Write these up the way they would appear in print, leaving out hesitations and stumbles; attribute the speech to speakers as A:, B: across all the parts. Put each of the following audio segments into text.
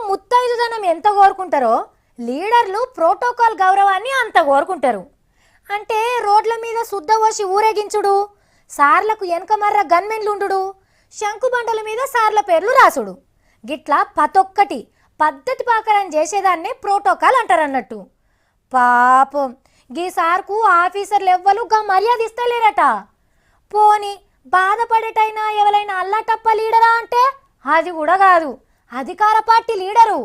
A: ముత్తైదుదనం ఎంత కోరుకుంటారో లీడర్లు ప్రోటోకాల్ గౌరవాన్ని అంత కోరుకుంటారు. అంటే రోడ్ల మీద శుద్ధ పోసి ఊరేగించుడు, సార్లకు వెనకమర్ర గన్మెన్లుండు, శంకుబండల మీద సార్ల పేర్లు రాసుడు, గిట్లా పతొక్కటి పద్ధతి ప్రకారం చేసేదాన్నే ప్రోటోకాల్ అంటారన్నట్టు. పాపం గీ సార్కు ఆఫీసర్లు ఎవ్వరు గా మర్యాద ఇస్తలేరట. పోని బాధపడేటైనా ఎవరైనా అల్లాటప్ప లీడరా అంటే అది కూడా కాదు, అధికార పార్టీ లీడరు.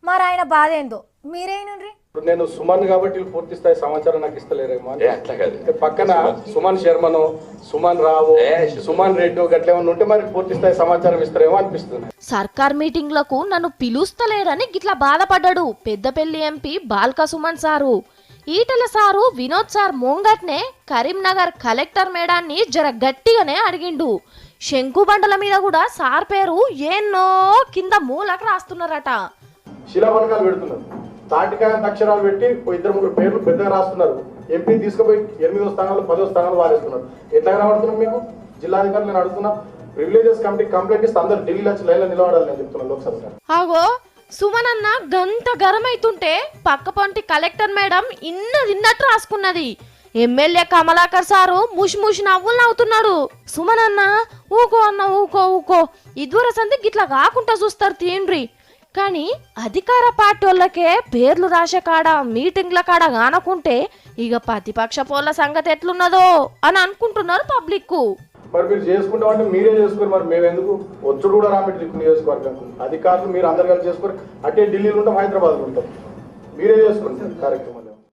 A: మరి ఆయన బాధ ఏందో మీరేనండ్రి.
B: నేను సుమన్ కాబట్టి పూర్తి స్థాయి సమాచారం నాకు ఇస్తలేరేమో. పక్కన సుమన్ శర్మను, సుమన్ రావు, సుమన్ రెడ్డి గట్లేమన్నా ఉంటే మరి పూర్తి స్థాయి సమాచారం ఇస్తారేమో అనిపిస్తుంది.
C: సర్కార్ మీటింగ్లకు నన్ను పిలుస్తలేరని గిట్లా బాధపడ్డాడు Peddapalli MP Balka Suman sir. Etela sir Vinod sir ముంగట్నే కరీంనగర్ కలెక్టర్ మేడాన్ని జర గట్టిగానే అడిగిండు. శంకుబండల మీద కూడా సార్ పేరు ఎన్నో కింద మూలకు రాస్తున్నారట.
B: శిలాఫలకాలు పెడుతున్నారు, తాటికాయ అక్షరాలు పెట్టి ఇద్దరు ముగ్గురు పేర్లు పెద్దగా రాస్తున్నారు. ఎంపీ తీసుకుపోయి 8వ స్థానాలు 10వ స్థానాలు వారేస్తున్నారు. ఎట్లా కనబడుతున్నాం మీకు? జిల్లాధికారులు నేను అడుగుతున్నా, ప్రివిలేజెస్ కమిటీ కంప్లైంట్ ఇస్తే అందరు ఢిల్లీ వచ్చి లైన్లో నిలబడాలి నేను చెప్తున్నాను లోక్సభ.
C: ఆగో సుమన్ అన్న గంత గరమైతుంటే పక్క పంటి కలెక్టర్ మేడం ఇన్నదిన్నట్టు రాసుకున్నది. ఎమ్మెల్యే కమలాకర్ సారు ముషి నవ్వులు నవ్వుతున్నాడు. సుమన్ అన్న ఊకో అన్న ఊకో ఇదివర సంది గిట్లా కాకుండా చూస్తారు తీయండ్రి. కానీ అధికార పార్టీ వాళ్ళకే పేర్లు రాసే కాడ మీటింగ్ల కాడ కానకుంటే ఇక ప్రతిపక్ష పోల సంగతి ఎట్లున్నదో అని అనుకుంటున్నారు పబ్లిక్.
B: మరి మీరు చేసుకుంటామంటే మీరే చేసుకోరు, మరి మేము ఎందుకు వచ్చుడు కూడా రాబట్టి నియోజకవర్గం అధికారులు మీరు అందరు కలిసి చేసుకోరు. అట్టే ఢిల్లీలో ఉంటాం, హైదరాబాద్లో ఉంటాం, మీరే చేసుకుంటారు కార్యక్రమం.